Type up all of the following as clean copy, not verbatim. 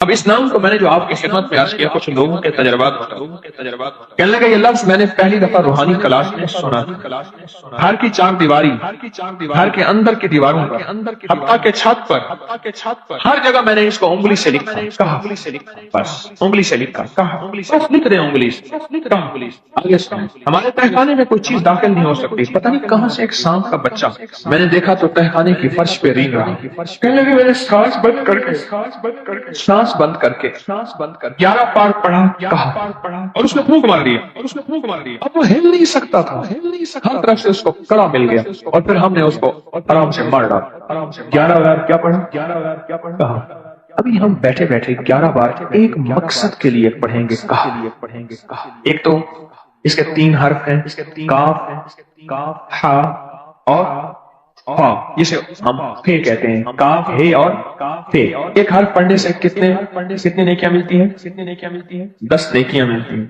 اب اس نام کو میں نے جو آپ کی خدمت میں عرض کیا کچھ لوگوں کے تجربات کہنے لگا یہ لفظ میں نے پہلی دفعہ روحانی کلاس میں سنا تھا۔ گھر کی چار دیواری، گھر کے اندر کی دیواروں پر، حتیٰ کہ چھت پر، ہر جگہ میں نے اس کو انگلی سے لکھا، کہا بس انگلی سے لکھا، کہا بس لکھ دیں انگلی سے، کہا آگے سنا۔ ہمارے تہخانے میں کوئی چیز داخل نہیں ہو سکتی، پتہ نہیں کہاں سے ایک سانپ کا بچہ میں نے دیکھا تو تہخانے کی فرش پہ رینگ رہا۔ کہنے لگے میں نے سانس بند کر کے 11 پار پڑھا، کہا اور اس نے پھونک مار دیا۔ اب وہ ہل نہیں سکتا تھا، ہر طرف سے اس کو کڑا مل گیا اور پھر ہم نے اس کو آرام سے مار ڈالا۔ 11 بار کیا پڑھا؟ کہا ابھی ہم بیٹھے بیٹھے 11 بار ایک مقصد کے لیے پڑھیں گے، کہا ایک تو اس کے 3 حرف ہیں، کاف، ہا اور ہاں، جسے ہم فے کہتے ہیں، کاف، ہے اور فے۔ ایک حرف پڑھنے سے کتنے نیکیاں ملتی ہیں؟ 10 نیکیاں ملتی ہیں،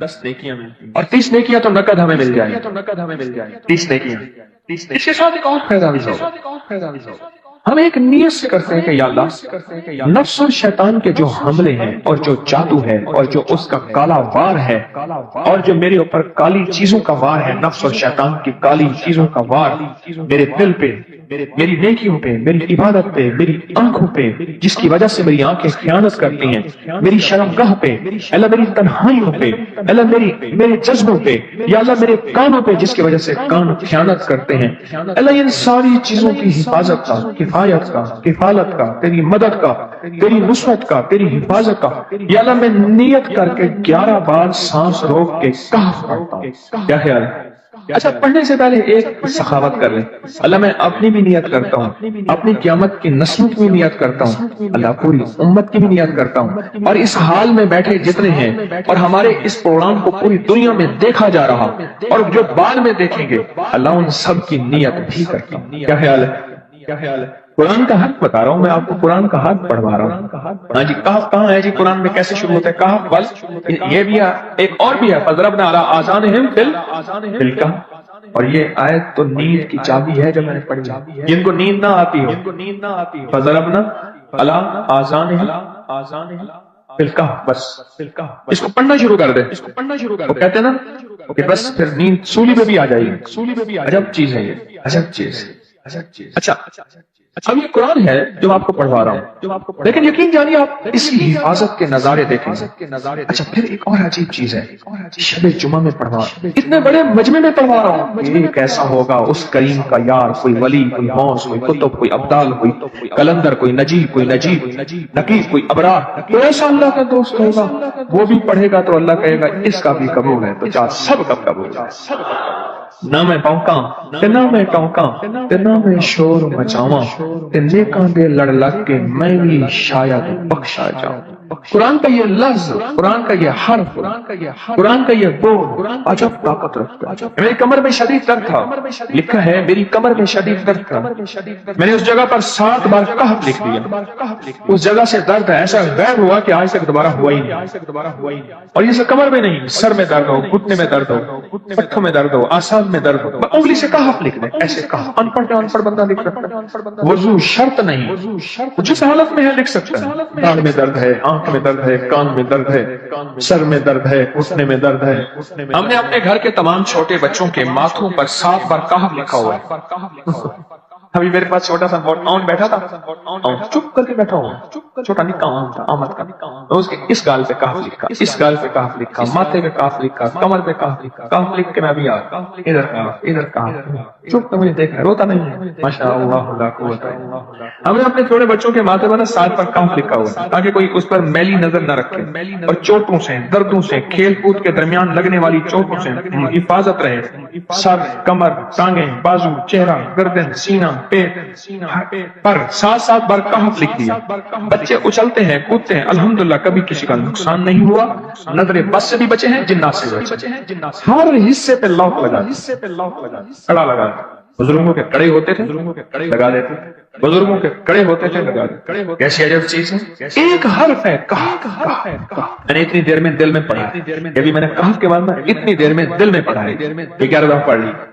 اور 30 نیکیاں تو نقد ہمیں مل جائیں، 30 نیکیاں۔ اس کے ساتھ ایک اور فائدہ بھی ہوگا، ہم ایک نیت سے کرتے ہیں کہ یا اللہ نفس اور شیطان کے جو حملے ہیں اور جو جادو ہے اور جو اس کا کالا وار ہے اور جو میرے اوپر کالی چیزوں کا وار ہے، نفس اور شیطان کی کالی چیزوں کا وار میرے دل پہ، میری نیکیوں پہ، میری عبادت پہ، میری آنکھوں پہ، جس کی وجہ سے میری آنکھیں خیانت کرتی ہیں، میری شرمگاہ پہ، اللہ میری تنہائیوں پہ، اللہ میرے جذبوں پہ، یا اللہ میرے کانوں پہ جس کی وجہ سے کان خیانت کرتے ہیں، اللہ ان ساری چیزوں کی حفاظت کا، کفایت کا، کفالت کا، تیری مدد کا، تیری نصرت کا، تیری حفاظت کا، یا اللہ میں نیت کر کے 11 بار سانس روک کے کہف پڑھتا ہوں۔ کیا خیال ہے؟ اچھا پڑھنے سے پہلے ایک سخاوت کر لیں، اللہ میں اپنی بھی نیت کرتا ہوں، اپنی قیامت کی نسلوں کی بھی نیت کرتا ہوں، اللہ پوری امت کی بھی نیت کرتا ہوں، اور اس حال میں بیٹھے جتنے ہیں اور ہمارے اس پروگرام کو پوری دنیا میں دیکھا جا رہا اور جو بعد میں دیکھیں گے، اللہ ان سب کی نیت بھی کرتا ہوں۔ کیا خیال ہے؟ قرآن کا حق بتا رہا ہوں میں آپ کو، قرآن کا حق پڑھوا رہا ہوں۔ ہاں جی، کہف کہاں ہے جی؟ قرآن میں کیسے شروع ہوتا ہے؟ کہف بل یہ بھی ہے، ایک اور بھی ہے، فضربنا علی آذانہم فی الکہف، اور یہ آیت تو نیند کی چابی ہے جو میں نے پڑھی، جن کو نیند نہ آتی ہو، فضربنا علی آذانہم فی الکہف، بس اس کو پڑھنا شروع کر دے۔ وہ کہتے ہیں نا کہ بس پھر نیند سولی پہ بھی آ جائے گی۔ عجب چیز ہے یہ، عجب چیز۔ اچھا اب یہ قرآن ہے جو آپ کو پڑھوا رہا ہوں، لیکن یقین جانیے آپ اس کی حفاظت کے نظارے دیکھیں۔ اچھا پھر ایک اور عجیب چیز ہے، شب جمعہ میں پڑھوا، اتنے بڑے مجمع میں پڑھوا رہا ہوں، یہ کیسا ہوگا اس کریم کا یار، کوئی ولی، کوئی غوث، کوئی قطب، کوئی ابدال، کوئی کلندر، کوئی نجیب، کوئی نقیب، کوئی ابرار، تو ایسا اللہ کا دوست ہوگا، وہ بھی پڑھے گا تو اللہ کہے گا اس کا بھی قبول ہے، تو چاہ سب کا قبول ہے۔ نہ میں پونکاں تے نہ میں ٹونکاں تے نہ میں شور مچاواں تے نیکاں دے لڑ لگ کے میں بھی شاید بخشا جاؤں۔ قرآن کا یہ لفظ، قرآن کا یہ حرف، قرآن کا یہ بول عجب طاقت رکھتا ہے۔ میری کمر میں شدید درد تھا، لکھا ہے میری کمر میں شدید درد تھا، میں نے اس جگہ پر 7 بار کہف لکھ دیا، اس جگہ سے درد ایسا غائب ہوا کہ آج تک دوبارہ ہوا ہی نہیں۔ اور یہ کمر میں نہیں، سر میں درد ہو، گھٹنے میں درد ہو، پٹھوں میں درد ہو، آسان میں درد ہو، انگلی سے کہف لکھ دیں، ایسے کہف ان پڑھ بندہ لکھ سکتا ہے، وضو شرط نہیں، جس حالت میں ہے لکھ سکتا ہے۔ داڑھ میں درد ہے، آنکھ میں درد ہے، کان میں درد ہے، سر میں درد ہے، گھٹنے میں درد ہے۔ ہم نے اپنے گھر کے تمام چھوٹے بچوں کے ماتھوں پر 7 بار کہف لکھا ہوا ہے۔ ابھی میرے پاس چھوٹا سا آن بیٹھا تھا، چپ کر کے بیٹھا ہوا، چھوٹا نکا آن تھا، آمد کا، اس کے اس گال پہ کہف لکھا، اس گال پہ کہف لکھا، ماتھے پہ کہف لکھا، کمر پہ کہف لکھا، کہف لکھ کے میں بھی ادھر کہف، چپ کر مجھے دیکھ رہا ہے، روتا نہیں ہے، ماشاء اللہ لا قوت الا باللہ۔ ہم نے اپنے چھوٹے بچوں کے ماتھے پر 7 بار کہف لکھا ہوا ہے تاکہ کوئی اس پر میلی نظر نہ رکھے، اور چوٹوں سے، دردوں سے، کھیل کود کے درمیان لگنے والی چوٹوں سے حفاظت رہے۔ سر، کمر، ٹانگیں، بازو، چہرہ، گردن، سینہ، پیٹ پر 7 بار کہف لکھ دیا۔ بچے اچھلتے ہیں، کودتے ہیں، الحمدللہ کبھی کسی کا نقصان نہیں ہوا، نظر بس سے بھی بچے ہیں، جنات سے بھی بچے ہیں، ہر حصے پہ لاک لگا، کڑا لگا۔ بزرگوں کے کڑے ہوتے تھے لگا دیتے، بزرگوں کے کڑے ہوتے تھے لگا دیتے۔ کیسی عجب چیز ہے، ایک حرف ہے کہف۔ میں نے اتنی دیر میں دل میں پڑھا، یہ بھی میں نے کہف کے بعد میں اتنی دیر میں دل میں پڑھا ہے، 11 دفعہ پڑھ لی۔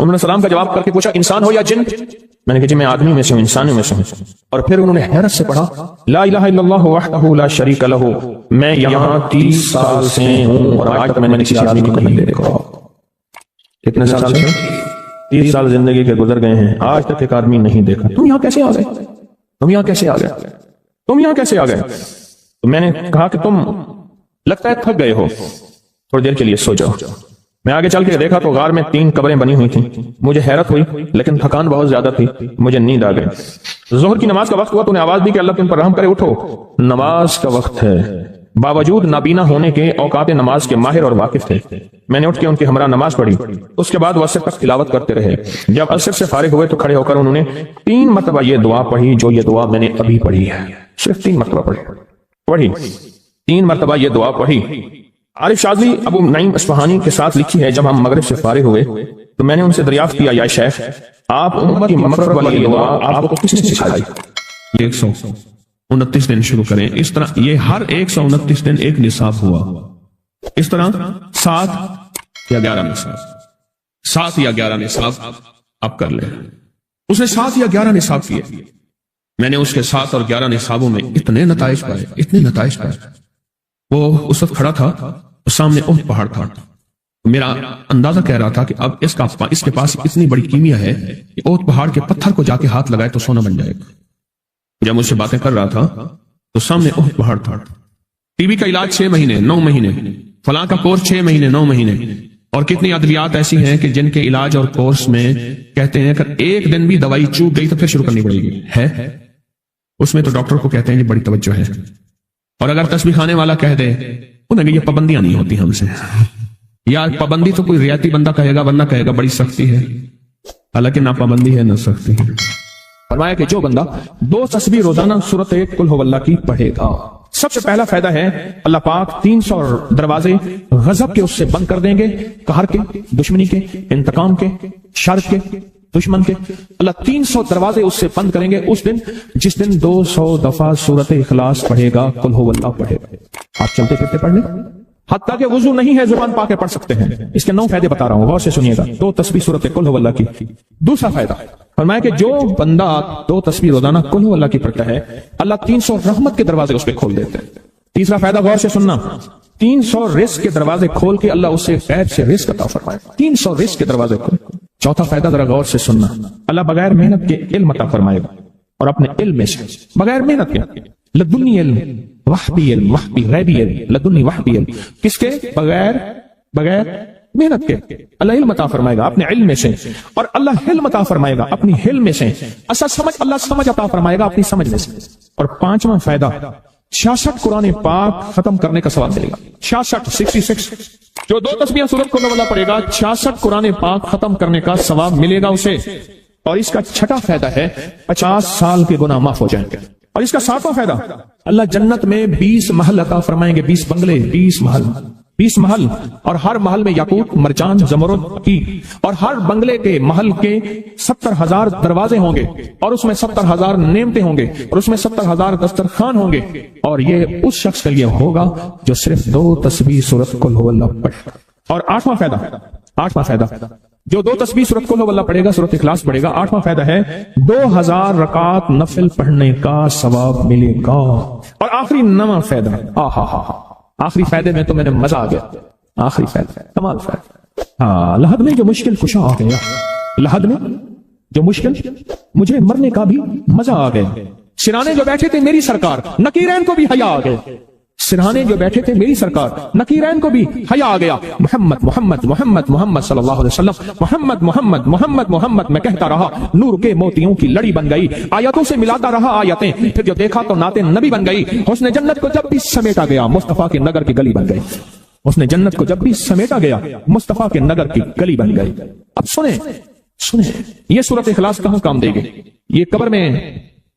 انہوں نے سلام کا جواب کر کے پوچھا انسان ہو یا جن؟ میں نے کہا جی میں آدمی میں سے ہوں، انسانوں میں سے ہوں۔ اور پھر انہوں نے حیرت سے پڑھا لا الہ الا اللہ وحدہ لا شریک لہ، میں یہاں 30 سال سے ہوں اور آج تک میں نے کسی آدمی کو نہیں دیکھا۔ کتنے سال سے؟ 30 سال زندگی کے گزر گئے ہیں، آج تک ایک آدمی نہیں دیکھا۔ تم یہاں کیسے آ گئے؟ تم یہاں کیسے آ گئے؟ تم یہاں کیسے آ گئے؟ تو میں نے کہا کہ تم لگتا ہے تھک گئے ہو، تھوڑی دیر کے لیے سو جاؤ۔ میں آگے چل کے دیکھا تو غار میں 3 قبریں بنی ہوئی تھیں۔ مجھے حیرت ہوئی لیکن تھکان بہت زیادہ تھی، مجھے نیند آ گئی۔ ظہر کی نماز کا وقت ہوا تو نے آواز دی کہ اللہ تم پر رحم کرے، اٹھو نماز کا وقت ہے۔ باوجود نابینا ہونے کے اوقات نماز کے ماہر اور واقف تھے۔ میں نے اٹھ کے ان کے ہمراہ نماز پڑھی، اس کے بعد وہ عصر تک تلاوت کرتے رہے۔ جب عصر سے فارغ ہوئے تو کھڑے ہو کر انہوں نے 3 مرتبہ یہ دعا پڑھی جو یہ دعا میں نے ابھی پڑھی ہے، صرف 3 مرتبہ پڑھی 3 مرتبہ یہ دعا پڑھی۔ عارف شاذلی ابو نعیم اصفہانی کے ساتھ لکھی ہے جب ہم مغرب سے فارغ ہوئے تو میں نے ان سے دریافت کیا یا شیخ آپ امت کی مغفرت والی دعا آپ کو کس نے سکھائی؟ 129 دن شروع کریں، اس طرح یہ ہر 129 دن ایک نصاب ہوا، اس طرح 7 یا 11 نصاب، 7 یا 11 نصاب آپ کر لیں۔ اس نے 7 یا 11 نصاب کیے، میں نے اس کے 7 اور 11 نصابوں میں اتنے نتائج پائے۔ وہ اس وقت کھڑا تھا، سامنے احد پہاڑ تھا، میرا اندازہ کہہ رہا تھا کہ اب اس کے پاس اتنی بڑی کیمیا ہے کہ احد پہاڑ کے پتھر کو جا کے ہاتھ لگائے تو سونا بن جائے گا۔ جب مجھ سے باتیں کر رہا تھا تو سامنے احد پہاڑ تھا۔ ٹی بی کا علاج 6 مہینے 9 مہینے، فلاں کا کورس 6 مہینے 9 مہینے، اور کتنی ادویات ایسی ہیں کہ جن کے علاج اور کورس میں کہتے ہیں اگر ایک دن بھی دوائی چوک گئی تو پھر شروع کرنی پڑے گی ہے۔ اس میں تو ڈاکٹر کو کہتے ہیں یہ بڑی توجہ ہے، اور اگر تسبیح خانے والا کہہ دے انہیں کہ یہ پابندیاں نہیں ہوتی ہم سے، یا پابندی تو کوئی ریاتی بندہ کہے گا ورنہ کہے گا بڑی سختی ہے، حالانکہ نہ پابندی ہے نہ سختی ہے۔ فرمایا کہ جو بندہ 2 تسبیح روزانہ سورۃ قل هو اللہ کی پڑھے گا، سب سے پہلا فائدہ ہے اللہ پاک 300 دروازے غضب کے اس سے بند کر دیں گے، قہر کے، دشمنی کے، انتقام کے، شر کے، دشمن کے، اللہ 300 دروازے اس سے بند کریں گے اس دن جس دن 200 دفعہ سورۃ اخلاص پڑھے گا، قل هو اللہ پڑھے گا۔ آپ چلتے پھرتے پڑھ لیں، حتیٰ کہ وضو نہیں ہے زبان پاک پڑھ سکتے ہیں۔ اس کے 9 فائدے بتا رہا ہوں، غور سے سنیے گا۔ 2 تسبیح سورۃ قل هو اللہ کی۔ دوسرا فائدہ فرمایا کہ جو بندہ 2 تسبیح روزانہ قل هو اللہ کی پڑھتا ہے اللہ 300 رحمت کے دروازے اس پہ کھول دیتے ہیں۔ تیسرا فائدہ غور سے سننا، 300 رزق کے دروازے کھول کے اللہ اس سے غیب سے رزق عطا فرمائے، 300 رزق کے دروازے کھول۔ چوتھا فائدہ ذرا غور سے سننا، اللہ بغیر محنت کے علم عطا فرمائے گا، اور اپنے علم میں سے بغیر محنت کے لدنی علم، وحبی علم، وحبی غیبی علم، لدنی وحبی علم، کس کے؟ بغیر محنت کے اللہ علم عطا فرمائے گا اپنے علم میں سے، اور اللہ حلم عطا فرمائے گا اپنی حلم میں سے، اللہ سمجھ عطا فرمائے گا اپنی سمجھ میں سے۔ اور 5واں فائدہ 66 قرآن پاک ختم کرنے کا ثواب ملے گا۔ 66 جو 2 تسبیح سورۃ قل هو اللہ پڑھے گا 66 قرآن پاک ختم کرنے کا ثواب ملے گا اسے۔ اور اس کا 6واں فائدہ ہے 50 سال کے گناہ معاف ہو جائیں گے۔ اور اس کا 7واں فائدہ اللہ جنت میں 20 محل عطا فرمائیں گے، 20 بنگلے، 20 محل، اور ہر محل میں یاقوت، مرجان، زمرد کی، اور ہر بنگلے کے محل کے 70,000 دروازے ہوں گے، اور اس میں 70,000 نعمتیں ہوں گے، اور اس میں 70,000 دسترخوان ہوں گے، اور یہ اس شخص کے لیے ہوگا جو صرف 2 تسبیح سورۃ قل هو اللہ پڑھے۔ اور 8واں فائدہ جو 2 تسبیح سورۃ قل هو اللہ پڑھے گا، سورۃ اخلاص پڑھے گا، 8واں فائدہ ہے 2000 رکعات نفل پڑھنے کا ثواب ملے گا۔ اور آخری 9واں فائدہ، آخری فائدے میں تو میرے مزہ آ گیا، آخری فائدہ کمال فائدہ، لحد میں جو مشکل کشا آ گیا، لحد میں جو مشکل، مجھے مرنے کا بھی مزہ آ گیا۔ سرانے جو بیٹھے تھے میری سرکار، نکیرین کو بھی حیا آ گئے، سرہانے جو بیٹھے تھے میری سرکار، نکیرین کو بھی حیا آ گیا۔ محمد محمد محمد محمد صلی اللہ علیہ وسلم، محمد محمد محمد محمد میں کہتا رہا، نور کے موتیوں کی لڑی بن گئی، آیتوں سے ملاتا رہا آیتیں، پھر جو دیکھا تو نعت نبی بن گئی، حسن جنت کو جب بھی سمیٹا گیا مصطفیٰ کے نگر کی گلی بن گئی، حسن جنت کو جب بھی سمیٹا گیا مصطفیٰ کے نگر کی گلی بن گئی۔ اب سنیں یہ سورۃ اخلاص کہاں کام دے گی؟ یہ قبر میں،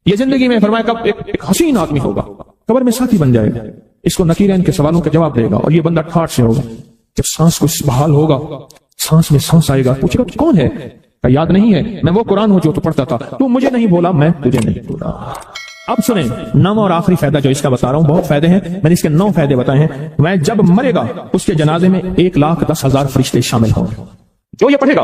یہ زندگی میں فرمایا کب ایک حسین آدمی ہوگا، قبر میں ساتھی بن جائے گا، اس کو نکیرین کے سوالوں کا جواب دے گا، اور یہ بندہ ٹھاٹ سے ہوگا۔ جب سانس کو بحال ہوگا، سانس میں سانس آئے گا، پوچھے گا تو کون ہے؟ کہ یاد نہیں ہے، میں وہ قرآن ہوں جو تو پڑھتا تھا، تو مجھے نہیں بولا، میں تجھے نہیں بولا۔ اب سنیں 9 اور آخری فائدہ جو اس کا بتا رہا ہوں، بہت فائدے ہیں، میں نے اس کے 9 فائدے بتائے ہیں۔ میں جب مرے گا اس کے جنازے میں 1,10,000 فرشتے شامل ہوں گے۔ جو یہ پڑھے گا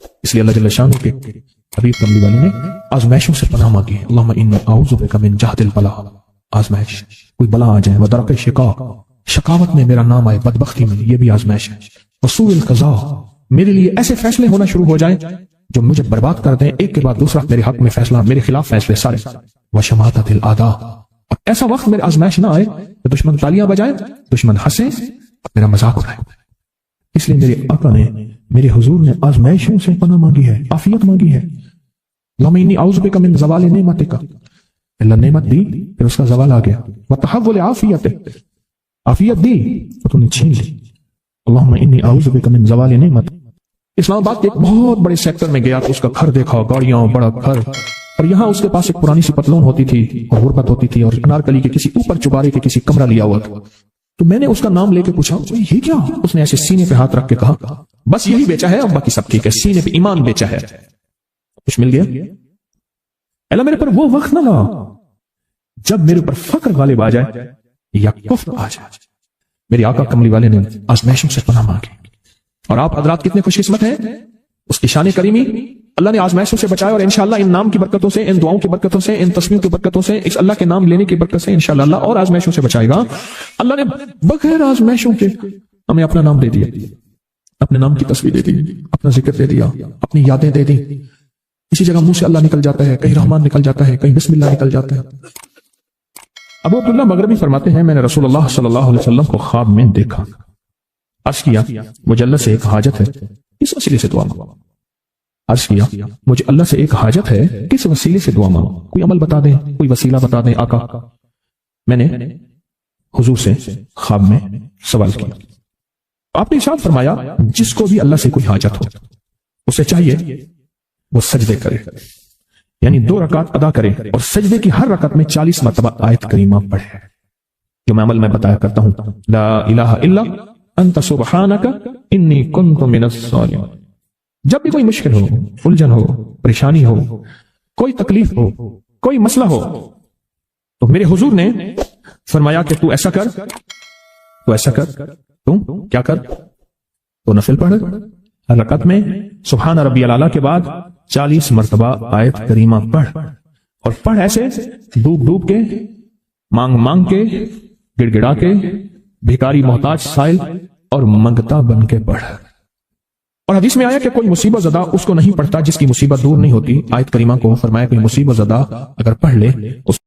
اس لیے اللہ جل شانہ کے حبیب کملی والے نے آزمائشوں سے پناہ مانگی ہے. اللہم انی اعوذ بک من جہد البلاء. آزمائش، کوئی بلا آ جائے، ودرک شقاق، شقاوت میں میرا نام آئے، بدبختی میں، یہ بھی آزمائش ہے. وسوء القضاء، میرے لیے ایسے فیصلے ہونا شروع ہو جائیں جو مجھے برباد کر دیں، ایک کے بعد دوسرا میرے حق میں فیصلہ، میرے خلاف فیصلے سارے. وشماتۃ الاعداء، اور ایسا وقت میرے آزمائش نہ آئے کہ دشمن تالیاں بجائے، دشمن ہنسے، میرا مذاق اڑائے. اس لیے میرے آقا نے، میرے حضور نے آزمائشوں سے پناہ مانگی ہے، عافیت مانگی ہے. اللہم انی اعوذ بک من زوال نعمتک، اللہ نعمت دی پھر اس کا زوال آ گیا. وتحول عافیت، عافیت دی تو تم نے چھین لی. اللہم انی اعوذ بک من زوال نعمتک. اسلام آباد کے ایک بہت بڑے سیکٹر میں گیا تو اس کا گھر دیکھا، گاڑیاں، بڑا گھر، اور یہاں اس کے پاس ایک پرانی سی پتلون ہوتی تھی اور غربت ہوتی تھی، اور انارکلی کے کسی اوپر چبارے کے کسی کمرہ لیا ہوا تھا. تو میں نے اس کا نام لے کے پوچھا یہ کیا؟ اس نے ایسے سینے پہ ہاتھ رکھ کے کہا بس یہی بیچا ہے، اب باقی سب ٹھیک ہے، سینے پہ ایمان بیچا ہے. کچھ مل گیا؟ اللہ میرے پر وہ وقت نہ لا جب میرے اوپر فقر غالب آ جائے یا کفر آ جائے. میرے آقا کملی والے نے آزمائشوں سے پناہ مانگی. اور آپ حضرات کتنے خوش قسمت ہیں، اس کی شان کریمی اللہ نے آزمائشوں سے بچایا. اور انشاءاللہ ان نام کی برکتوں سے، ان دعاؤں کی برکتوں سے، ان تسبیحوں کی برکتوں سے، اس اللہ کے نام لینے کی برکت سے انشاءاللہ اللہ اور آزمائشوں سے بچائے گا. اللہ نے بغیر آزمائشوں کے ہمیں اپنا نام دے دیا، اپنے نام کی تصویر دے دی، اپنا ذکر دے دیا، اپنی یادیں دے دی. کسی جگہ منہ سے اللہ نکل جاتا ہے، کہیں رحمان نکل جاتا ہے، کہیں بسم اللہ نکل جاتا ہے. ابو عبداللہ مغربی فرماتے ہیں میں نے رسول اللہ صلی اللہ علیہ وسلم کو خواب میں دیکھا. عرض کیا مجھے اللہ سے ایک حاجت ہے، کس وسیلے سے دعا مانگو. عرض کیا مجھے اللہ سے ایک حاجت ہے، کس وسیلے سے دعا مانگو، کوئی عمل بتا دیں، کوئی وسیلہ بتا دیں آقا. میں نے حضور سے خواب میں سوال کیا. آپ نے ارشاد فرمایا جس کو بھی اللہ سے کوئی حاجت ہو اسے چاہیے وہ سجدے کرے، یعنی 2 رکعت ادا کرے اور سجدے کی ہر رکعت میں 40 مرتبہ آیت کریمہ پڑھے، جو میں عمل میں بتایا کرتا ہوں. لا الہ الا انت سبحانک انی کنت من الظالمین. جب بھی کوئی مشکل ہو، الجھن ہو، پریشانی ہو، کوئی تکلیف ہو، کوئی مسئلہ ہو، تو میرے حضور نے فرمایا کہ تو ایسا کر، تو ایسا کر، تو کیا کر، تو نفل پڑھ، ہر رکعت میں سبحان ربی الاعلیٰ کے بعد 40 مرتبہ آیت کریمہ پڑھ، اور پڑھ ایسے ڈوب ڈوب کے، مانگ مانگ کے، گڑ گڑا کے، بھیکاری محتاج سائل اور منگتا بن کے پڑھ. اور حدیث میں آیا کہ کوئی مصیبت زدہ اس کو نہیں پڑھتا جس کی مصیبت دور نہیں ہوتی. آیت کریمہ کو فرمایا کوئی مصیبت زدہ اگر پڑھ لے اس